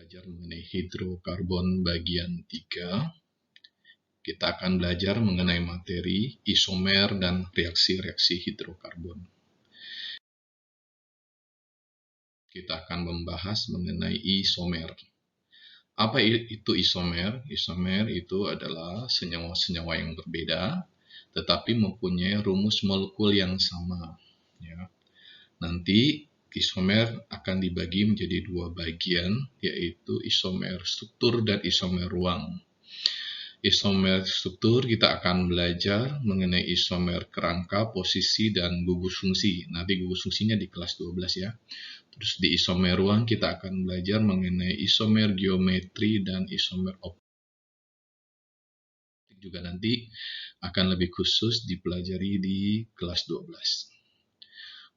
belajar mengenai hidrokarbon bagian 3. Kita akan belajar mengenai materi isomer dan reaksi-reaksi hidrokarbon. Kita akan membahas mengenai isomer. Apa itu isomer? Isomer itu adalah senyawa-senyawa yang berbeda, tetapi mempunyai rumus molekul yang sama. Ya. Nanti isomer akan dibagi menjadi dua bagian, yaitu isomer struktur dan isomer ruang. Isomer struktur kita akan belajar mengenai isomer kerangka, posisi, dan gugus fungsi. Nanti gugus fungsinya di kelas 12 ya. Terus di isomer ruang kita akan belajar mengenai isomer geometri dan isomer optik. Juga nanti akan lebih khusus dipelajari di kelas 12.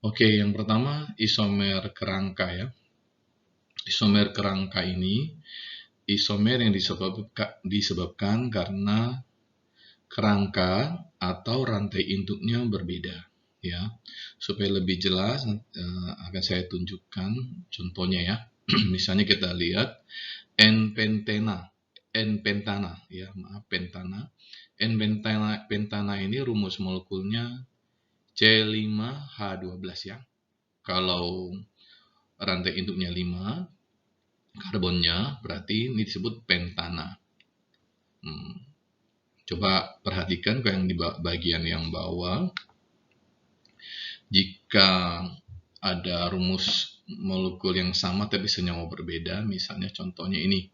Oke, yang pertama isomer kerangka ya. Isomer kerangka ini isomer yang disebabkan karena kerangka atau rantai induknya berbeda ya. Supaya lebih jelas akan saya tunjukkan contohnya ya. Misalnya kita lihat N-pentana ya, maaf pentana. N-pentana ini rumus molekulnya C5H12 ya. Kalau rantai induknya 5, karbonnya berarti ini disebut pentana. Coba perhatikan ke yang di bagian yang bawah. Jika ada rumus molekul yang sama tapi senyawa berbeda, misalnya contohnya ini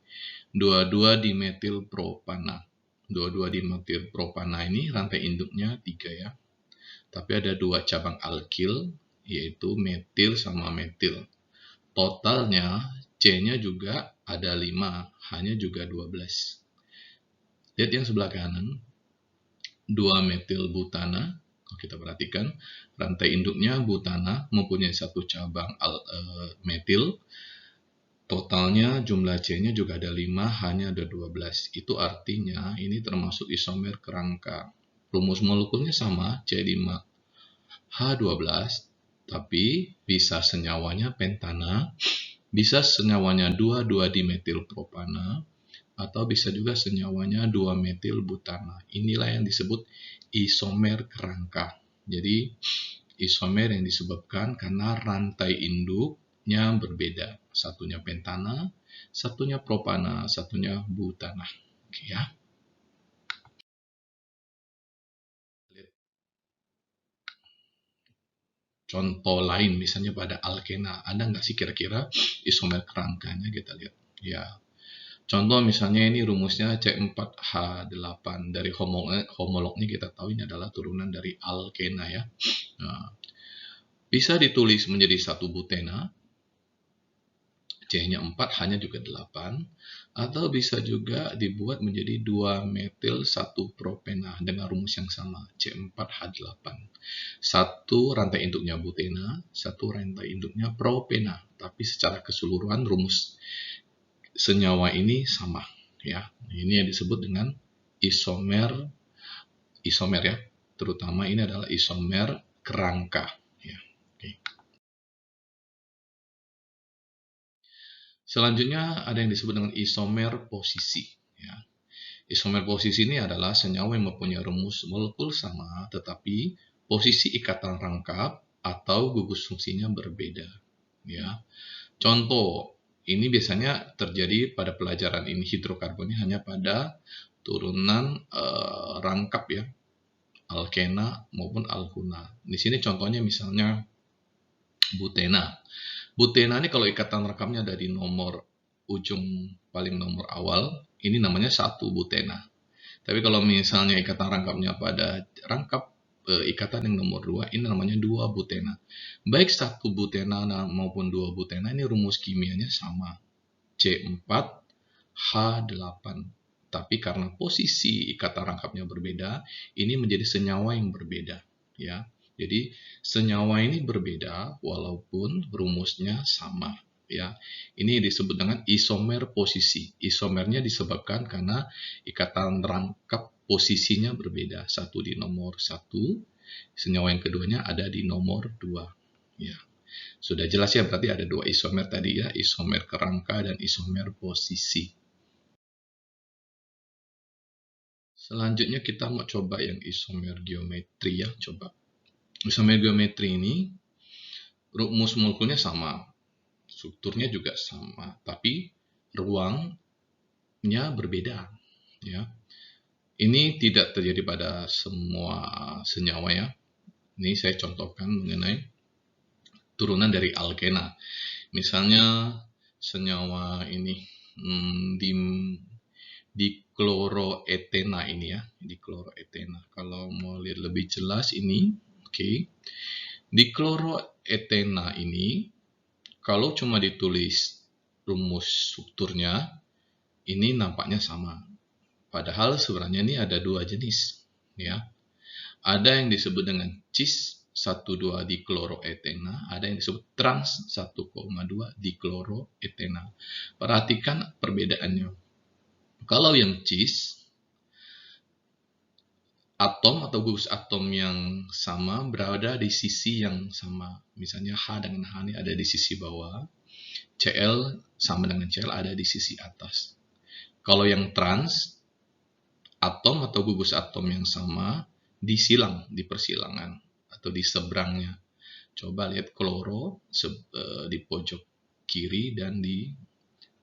22-dimetilpropana. 22-dimetilpropana ini rantai induknya 3 ya. Tapi ada 2 cabang alkil, yaitu metil sama metil. Totalnya C-nya juga ada 5, H-nya juga 12. Lihat yang sebelah kanan, 2-metilbutana. Kita perhatikan, rantai induknya butana mempunyai 1 cabang metil. Totalnya jumlah C-nya juga ada 5, H-nya ada 12. Itu artinya ini termasuk isomer kerangka. Rumus molekulnya sama, C5H12, tapi bisa senyawanya pentana, bisa senyawanya 2,2-dimetilpropana, atau bisa juga senyawanya 2-metilbutana. Inilah yang disebut isomer kerangka. Jadi isomer yang disebabkan karena rantai induknya berbeda. Satunya pentana, satunya propana, satunya butana. Oke ya. Contoh lain misalnya pada alkena, ada nggak sih kira-kira isomer kerangkanya? Kita lihat ya. Contoh misalnya ini rumusnya C4H8. Dari homolognya kita tahu ini adalah turunan dari alkena ya. Nah, bisa ditulis menjadi 1 butena, C-nya 4, H-nya juga 8, atau bisa juga dibuat menjadi 2-metil-1-propena dengan rumus yang sama, C4H8. 1 rantai induknya butena, 1 rantai induknya propena, tapi secara keseluruhan rumus senyawa ini sama ya. Ini yang disebut dengan isomer ya. Terutama ini adalah isomer kerangka ya. Oke. Selanjutnya ada yang disebut dengan isomer posisi ya. Isomer posisi ini adalah senyawa yang mempunyai rumus molekul sama tetapi posisi ikatan rangkap atau gugus fungsinya berbeda ya. Contoh ini biasanya terjadi pada pelajaran ini hidrokarbonnya hanya pada turunan rangkap ya, alkena maupun alkuna. Di sini contohnya misalnya butena. Butena ini kalau ikatan rangkapnya ada di nomor ujung paling nomor awal, ini namanya 1 butena. Tapi kalau misalnya ikatan rangkapnya pada rangkap ikatan yang nomor 2, ini namanya 2 butena. Baik 1 butena maupun 2 butena ini rumus kimianya sama, C4H8. Tapi karena posisi ikatan rangkapnya berbeda, ini menjadi senyawa yang berbeda ya. Jadi senyawa ini berbeda walaupun rumusnya sama ya. Ini disebut dengan isomer posisi. Isomernya disebabkan karena ikatan rangkap posisinya berbeda. 1 di nomor 1, senyawa yang keduanya ada di nomor 2 ya. Sudah jelas ya, berarti ada dua isomer tadi ya, isomer kerangka dan isomer posisi. Selanjutnya kita mau coba yang isomer geometri ya, coba. Isomer geometri ini rumus molekulnya sama, strukturnya juga sama, tapi ruangnya berbeda ya. Ini tidak terjadi pada semua senyawa ya. Ini saya contohkan mengenai turunan dari alkena. Misalnya senyawa ini di kloroetena ini ya, di kloroetena. Kalau mau lihat lebih jelas ini, oke. Di kloroetena ini, kalau cuma ditulis rumus strukturnya, ini nampaknya sama. Padahal sebenarnya ini ada dua jenis, ya. Ada yang disebut dengan cis 1,2 dikloroetena, ada yang disebut trans 1,2 dikloroetena. Perhatikan perbedaannya. Kalau yang cis, atom atau gugus atom yang sama berada di sisi yang sama. Misalnya H dengan H ini ada di sisi bawah, Cl sama dengan Cl ada di sisi atas. Kalau yang trans, atom atau gugus atom yang sama disilang di persilangan atau di seberangnya. Coba lihat kloro di pojok kiri dan di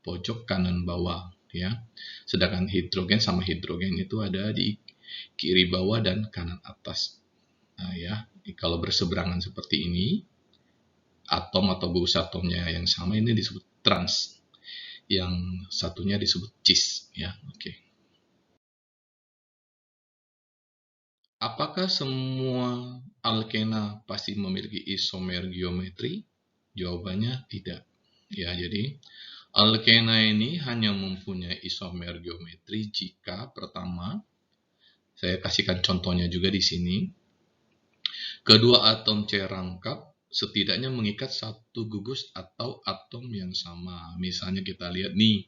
pojok kanan bawah ya. Sedangkan hidrogen sama hidrogen itu ada di kiri bawah dan kanan atas. Nah ya, kalau berseberangan seperti ini, atom atau gugus atomnya yang sama ini disebut trans. Yang satunya disebut cis ya. Oke. Apakah semua alkena pasti memiliki isomer geometri? Jawabannya tidak. Ya, jadi alkena ini hanya mempunyai isomer geometri jika pertama, saya kasihkan contohnya juga di sini, kedua atom C rangkap setidaknya mengikat satu gugus atau atom yang sama. Misalnya kita lihat nih,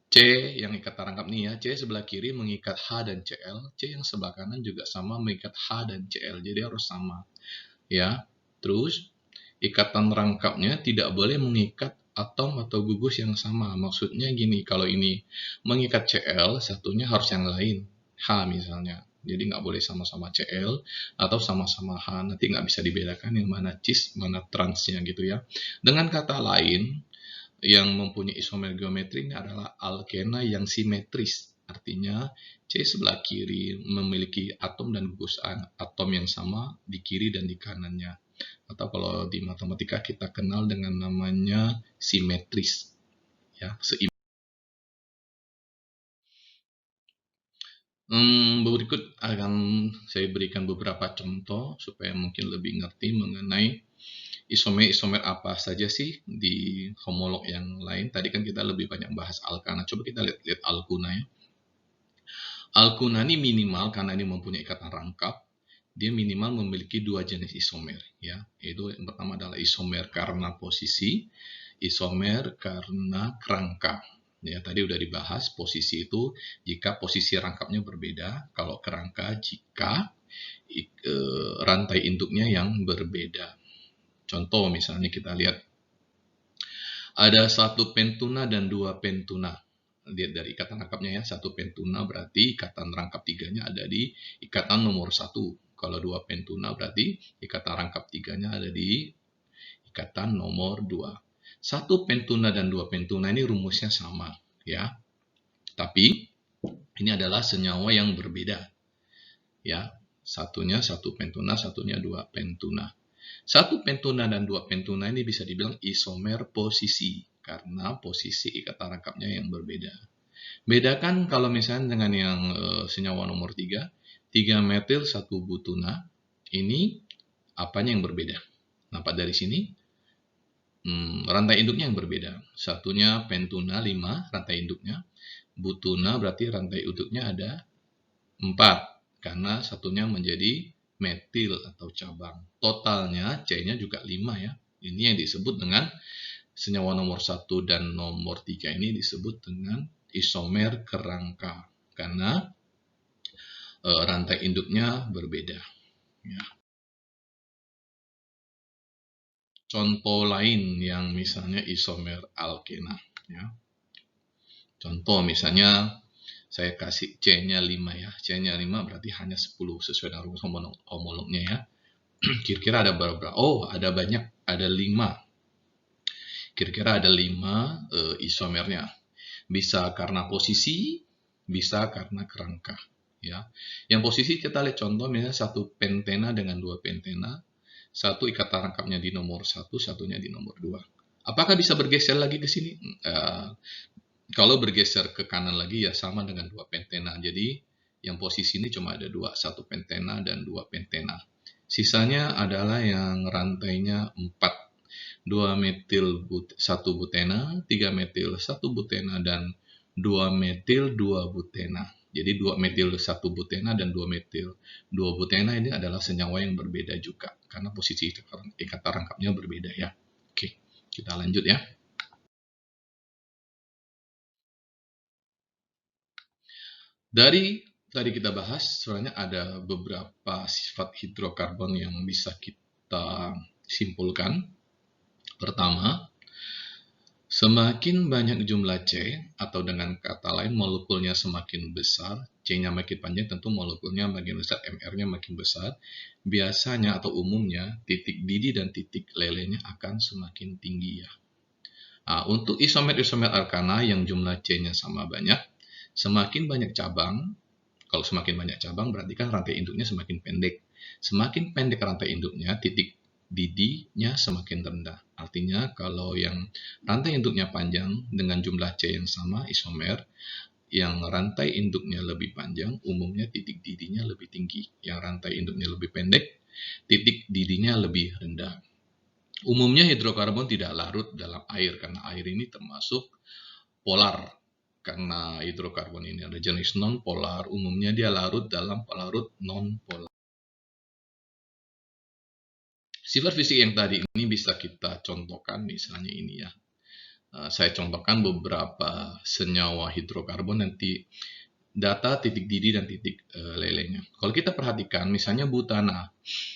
C yang ikat rangkap nih ya, C sebelah kiri mengikat H dan Cl, C yang sebelah kanan juga sama mengikat H dan Cl, jadi harus sama ya. Terus ikatan rangkapnya tidak boleh mengikat atom atau gugus yang sama. Maksudnya gini, kalau ini mengikat Cl, satunya harus yang lain, H misalnya. Jadi nggak boleh sama-sama Cl atau sama-sama H, nanti nggak bisa dibedakan yang mana cis, mana transnya gitu ya. Dengan kata lain, yang mempunyai isomer geometri ini adalah alkena yang simetris. Artinya C sebelah kiri memiliki atom dan gugus atom yang sama di kiri dan di kanannya. Atau kalau di matematika kita kenal dengan namanya simetris. Ya, berikut akan saya berikan beberapa contoh supaya mungkin lebih ngerti mengenai isomer apa saja sih di homolog yang lain. Tadi kan kita lebih banyak bahas alkana. Coba kita lihat alkuna ya. Alkuna ini minimal karena ini mempunyai ikatan rangkap, dia minimal memiliki dua jenis isomer ya. Yaitu yang pertama adalah isomer karena posisi, isomer karena kerangka. Ya, tadi udah dibahas posisi itu jika posisi rangkapnya berbeda, kalau kerangka jika rantai induknya yang berbeda. Contoh misalnya kita lihat ada satu pentuna dan dua pentuna. Lihat dari ikatan rangkapnya ya, satu pentuna berarti ikatan rangkap tiganya ada di ikatan nomor 1. Kalau dua pentuna berarti ikatan rangkap tiganya ada di ikatan nomor 2. Satu pentuna dan dua pentuna ini rumusnya sama ya. Tapi ini adalah senyawa yang berbeda. Ya, satunya satu pentuna, satunya dua pentuna. Satu pentuna dan dua pentuna ini bisa dibilang isomer posisi karena posisi ikatan rangkapnya yang berbeda. Bedakan kalau misalnya dengan yang senyawa nomor 3, 3 metil 1 butuna, ini apanya yang berbeda? Nampak dari sini, rantai induknya yang berbeda. Satunya pentuna 5 rantai induknya, butuna berarti rantai induknya ada 4 karena satunya menjadi metil atau cabang. Totalnya C-nya juga 5 ya. Ini yang disebut dengan senyawa nomor 1 dan nomor 3 ini disebut dengan isomer kerangka karena rantai induknya berbeda. Ya. contoh lain yang misalnya isomer alkena. Ya. Contoh misalnya saya kasih C-nya 5 ya. C-nya 5 berarti hanya 10 sesuai dengan rumus homolognya ya. Kira-kira ada berapa? Oh, ada banyak. Ada 5. Kira-kira ada 5 isomernya. Bisa karena posisi, bisa karena kerangka. Ya. Yang posisi kita lihat contoh misalnya satu pentena dengan 2 pentena. Satu ikatan rangkapnya di nomor 1, satunya di nomor 2. Apakah bisa bergeser lagi ke sini? Kalau bergeser ke kanan lagi ya sama dengan 2 pentena. Jadi yang posisi ini cuma ada 2, 1 pentena dan 2 pentena. Sisanya adalah yang rantainya 4. 2 metil 1 butena, 3 metil 1 butena, dan 2 metil 2 butena. Jadi 2 metil 1 butena dan 2 metil 2 butena ini adalah senyawa yang berbeda juga. Karena posisi ikatan rangkapnya berbeda ya. Oke, kita lanjut ya. Dari tadi kita bahas, sebenarnya ada beberapa sifat hidrokarbon yang bisa kita simpulkan. Pertama, semakin banyak jumlah C, atau dengan kata lain molekulnya semakin besar, C-nya makin panjang, tentu molekulnya makin besar, MR-nya makin besar. Biasanya atau umumnya titik didih dan titik lelenya akan semakin tinggi ya. Nah, untuk isomer-isomer alkana yang jumlah C-nya sama banyak, semakin banyak cabang. Kalau semakin banyak cabang berarti kan rantai induknya semakin pendek. Semakin pendek rantai induknya, titik didihnya semakin rendah. Artinya kalau yang rantai induknya panjang dengan jumlah C yang sama, isomer, yang rantai induknya lebih panjang, umumnya titik didihnya lebih tinggi. Yang rantai induknya lebih pendek, titik didihnya lebih rendah. Umumnya hidrokarbon tidak larut dalam air, karena air ini termasuk polar. Karena hidrokarbon ini ada jenis non-polar, umumnya dia larut dalam pelarut non-polar. Sifat fisik yang tadi ini bisa kita contohkan, misalnya ini ya. Saya contohkan beberapa senyawa hidrokarbon, nanti data titik didih dan titik lelenya. Kalau kita perhatikan, misalnya butana.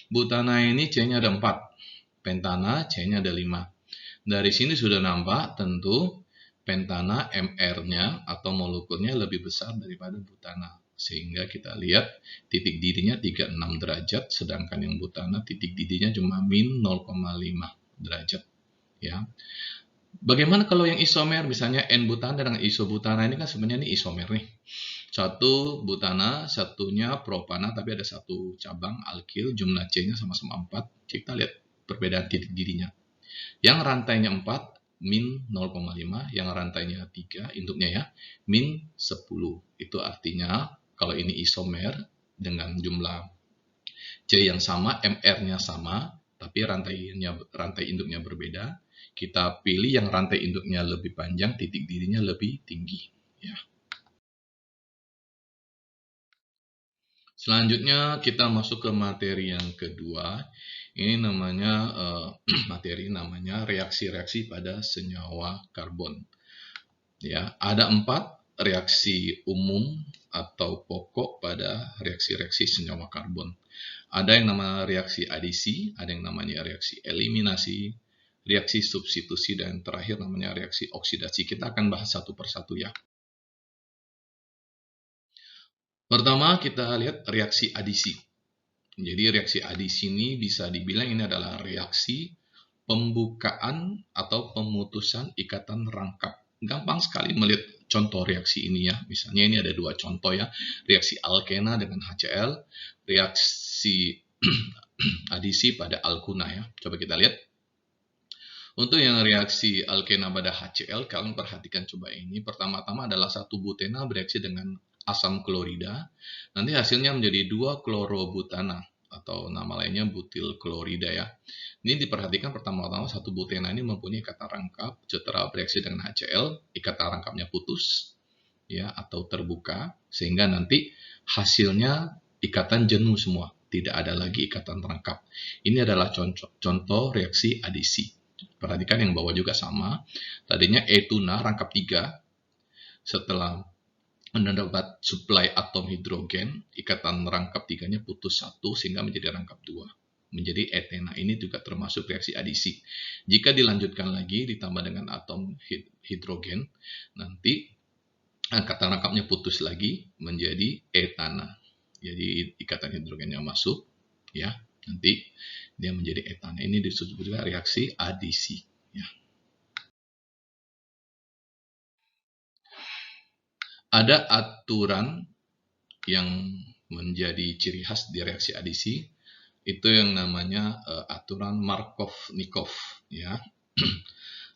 Butana ini C-nya ada 4, pentana C-nya ada 5. Dari sini sudah nampak tentu pentana MR-nya atau molekulnya lebih besar daripada butana. Sehingga kita lihat titik didihnya 36 derajat, sedangkan yang butana titik didihnya cuma min 0,5 derajat. Ya. Bagaimana kalau yang isomer, misalnya N-butana dengan isobutana, ini kan sebenarnya ini isomer nih. Satu butana, satunya propana, tapi ada satu cabang alkil, jumlah C-nya sama-sama 4. Kita lihat perbedaan titik didihnya. Yang rantainya 4, min 0,5, yang rantainya 3, induknya ya, min 10. Itu artinya kalau ini isomer dengan jumlah C yang sama, MR-nya sama, tapi rantai induknya berbeda, kita pilih yang rantai induknya lebih panjang, titik didihnya lebih tinggi. Ya. Selanjutnya kita masuk ke materi yang kedua. Ini namanya materi namanya reaksi-reaksi pada senyawa karbon. Ya, ada 4 reaksi umum atau pokok pada reaksi-reaksi senyawa karbon. Ada yang namanya reaksi adisi, ada yang namanya reaksi eliminasi, reaksi substitusi, dan terakhir namanya reaksi oksidasi. Kita akan bahas satu persatu ya. Pertama kita lihat reaksi adisi. Jadi reaksi adisi ini bisa dibilang ini adalah reaksi pembukaan atau pemutusan ikatan rangkap. Gampang sekali melihat contoh reaksi ini ya. Misalnya ini ada 2 contoh ya. Reaksi alkena dengan HCl, reaksi adisi pada alkuna ya. Coba kita lihat. Untuk yang reaksi alkena pada HCl, kalian perhatikan coba ini. Pertama-tama adalah 1 butena bereaksi dengan asam klorida. Nanti hasilnya menjadi 2 klorobutana atau nama lainnya butil klorida ya. Ini diperhatikan pertama-tama 1 butena ini mempunyai ikatan rangkap, setelah bereaksi dengan HCl, ikatan rangkapnya putus ya atau terbuka, sehingga nanti hasilnya ikatan jenuh semua, tidak ada lagi ikatan rangkap. Ini adalah contoh reaksi adisi. Perhatikan yang bawah juga sama. Tadinya etuna rangkap 3, setelah mendapat suplai atom hidrogen, ikatan rangkap 3-nya putus 1 sehingga menjadi rangkap 2. menjadi etena. Ini juga termasuk reaksi adisi. Jika dilanjutkan lagi ditambah dengan atom hidrogen, nanti ikatan rangkapnya putus lagi menjadi etana. Jadi ikatan hidrogennya masuk, ya, nanti dia menjadi etana. Ini disebut juga reaksi adisi. Ya. Ada aturan yang menjadi ciri khas di reaksi adisi, itu yang namanya aturan Markov-Nikov, ya.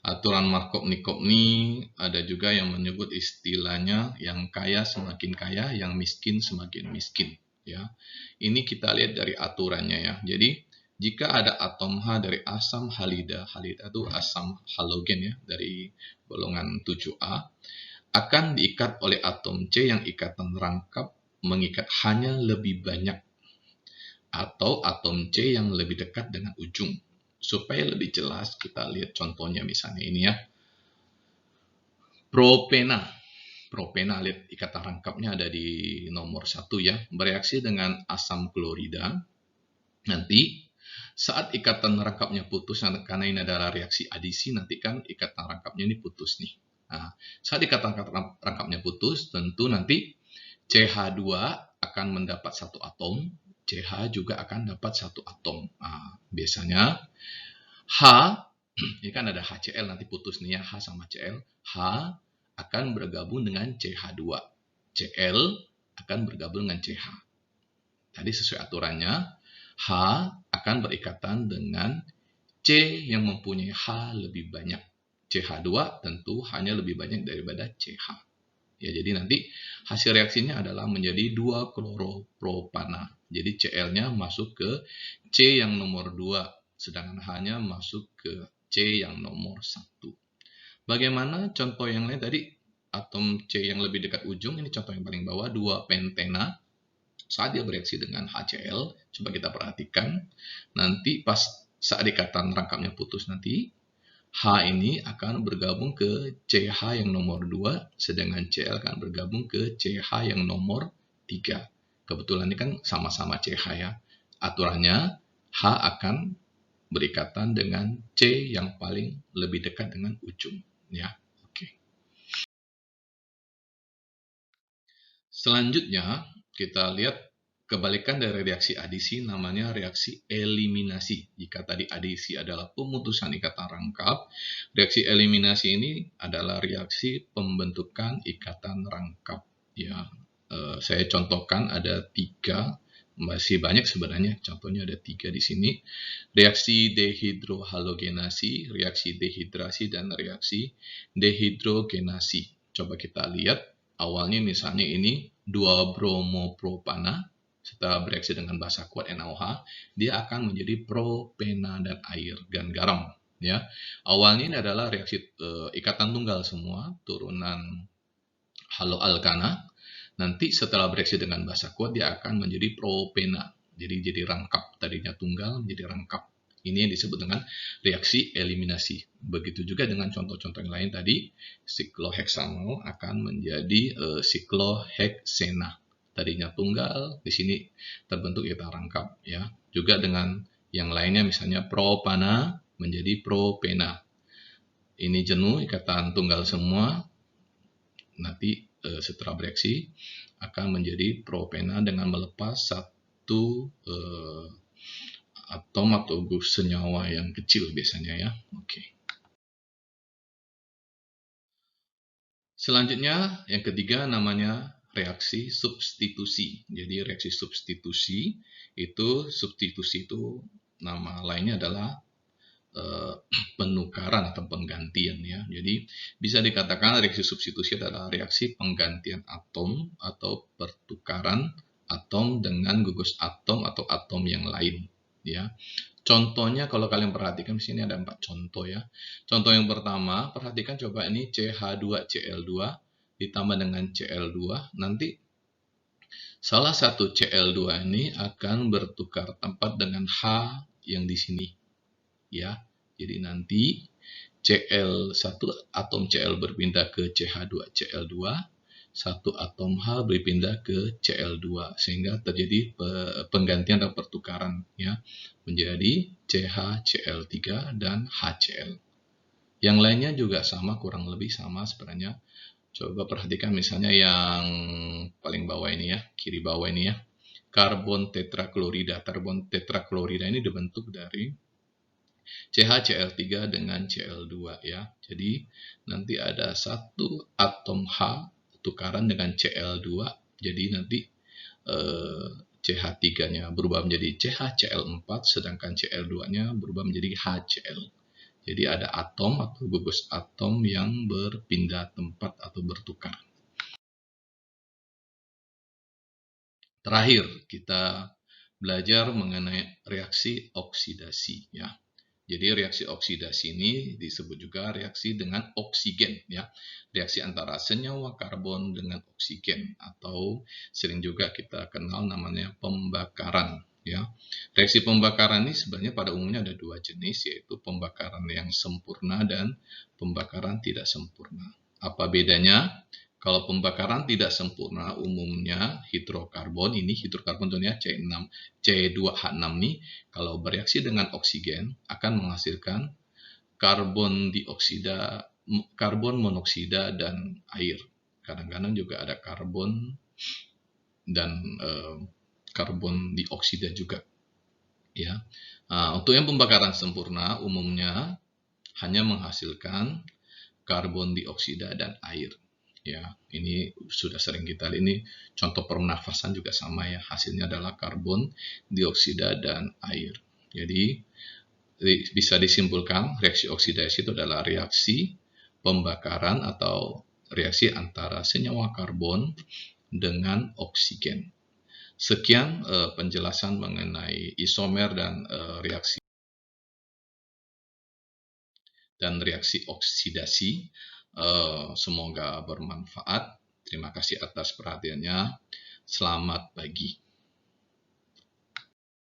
Aturan Markov-Nikov ini ada juga yang menyebut istilahnya yang kaya semakin kaya, yang miskin semakin miskin, ya. Ini kita lihat dari aturannya, ya. Jadi jika ada atom H dari asam halida, halida itu asam halogen, ya, dari golongan 7A, akan diikat oleh atom C yang ikatan rangkap mengikat hanya lebih banyak, atau atom C yang lebih dekat dengan ujung. Supaya lebih jelas, kita lihat contohnya misalnya ini, ya. Propena. Propena, lihat ikatan rangkapnya ada di nomor 1, ya. Bereaksi dengan asam klorida. Nanti saat ikatan rangkapnya putus, karena ini adalah reaksi adisi, nanti kan ikatan rangkapnya ini putus nih. Nah, saat ikatan rangkapnya putus, tentu nanti CH2 akan mendapat satu atom, CH juga akan dapat satu atom. Nah, biasanya H, ini kan ada HCl, nanti putus nih, ya, H sama Cl. H akan bergabung dengan CH2. Cl akan bergabung dengan CH. Tadi sesuai aturannya, H akan berikatan dengan C yang mempunyai H lebih banyak. CH2 tentu hanya lebih banyak daripada CH. Ya, jadi nanti hasil reaksinya adalah menjadi 2 kloropropana. Jadi Cl-nya masuk ke C yang nomor 2, sedangkan H-nya masuk ke C yang nomor 1. Bagaimana contoh yang lain tadi? Atom C yang lebih dekat ujung, ini contoh yang paling bawah, 2 pentena. Saat dia bereaksi dengan HCl, coba kita perhatikan, nanti pas saat ikatan rangkapnya putus nanti, H ini akan bergabung ke CH yang nomor 2, sedangkan Cl akan bergabung ke CH yang nomor 3. Kebetulan ini kan sama-sama CH, ya. Aturannya H akan berikatan dengan C yang paling lebih dekat dengan ujung, ya. Oke. Selanjutnya kita lihat kebalikan dari reaksi adisi, namanya reaksi eliminasi. Jika tadi adisi adalah pemutusan ikatan rangkap, reaksi eliminasi ini adalah reaksi pembentukan ikatan rangkap. Ya, saya contohkan ada 3, masih banyak sebenarnya. Contohnya ada 3 di sini. Reaksi dehidrohalogenasi, reaksi dehidrasi, dan reaksi dehidrogenasi. Coba kita lihat. Awalnya misalnya ini 2 bromopropana, setelah bereaksi dengan basa kuat NaOH, dia akan menjadi propena dan air dan garam, ya. Awalnya ini adalah reaksi ikatan tunggal semua, turunan haloalkana. Nanti setelah bereaksi dengan basa kuat dia akan menjadi propena. Jadi rangkap, tadinya tunggal menjadi rangkap. Ini yang disebut dengan reaksi eliminasi. Begitu juga dengan contoh-contoh yang lain tadi, sikloheksanol akan menjadi sikloheksena. Tadinya tunggal, di sini terbentuk ikatan rangkap, ya. Juga dengan yang lainnya, misalnya propana menjadi propena. Ini jenuh, ikatan tunggal semua. Nanti setelah bereaksi akan menjadi propena dengan melepas satu atom atau grup senyawa yang kecil biasanya, ya. Oke. Selanjutnya yang ketiga namanya reaksi substitusi. Jadi reaksi substitusi itu nama lainnya adalah penukaran atau penggantian, ya. Jadi bisa dikatakan reaksi substitusi adalah reaksi penggantian atom atau pertukaran atom dengan gugus atom atau atom yang lain, ya. Contohnya kalau kalian perhatikan di sini ada 4 contoh, ya. Contoh yang pertama, perhatikan coba ini CH2Cl2 ditambah dengan Cl2, nanti salah satu Cl2 ini akan bertukar tempat dengan H yang di sini, ya. Jadi nanti Cl1 atom Cl berpindah ke CH2Cl2, satu atom H berpindah ke Cl2 sehingga terjadi penggantian atau pertukaran ya menjadi CH-Cl3 dan HCl. Yang lainnya juga sama, kurang lebih sama sebenarnya. Coba perhatikan misalnya yang paling bawah ini ya, kiri bawah ini ya. Karbon tetraklorida. Karbon tetraklorida ini dibentuk dari CH-Cl3 dengan Cl2 ya. Jadi nanti ada satu atom H tukaran dengan Cl2. Jadi nanti CH3-nya berubah menjadi CH-Cl4 sedangkan Cl2-nya berubah menjadi HCl. Jadi ada atom atau gugus atom yang berpindah tempat atau bertukar. Terakhir, kita belajar mengenai reaksi oksidasi ya. Jadi reaksi oksidasi ini disebut juga reaksi dengan oksigen ya. Reaksi antara senyawa karbon dengan oksigen atau sering juga kita kenal namanya pembakaran ya. Reaksi pembakaran ini sebenarnya pada umumnya ada dua jenis, yaitu pembakaran yang sempurna dan pembakaran tidak sempurna. Apa bedanya? Kalau pembakaran tidak sempurna umumnya hidrokarbon contohnya C2H6 nih, kalau bereaksi dengan oksigen akan menghasilkan karbon dioksida, karbon monoksida dan air. Kadang-kadang juga ada karbon dan karbon dioksida juga. Ya, untuk yang pembakaran sempurna umumnya hanya menghasilkan karbon dioksida dan air. Ya, ini sudah sering kita lihat, ini contoh pernafasan juga sama ya, hasilnya adalah karbon dioksida dan air. Jadi bisa disimpulkan reaksi oksidasi itu adalah reaksi pembakaran atau reaksi antara senyawa karbon dengan oksigen. Sekian penjelasan mengenai isomer dan reaksi oksidasi. Semoga bermanfaat. Terima kasih atas perhatiannya. Selamat pagi.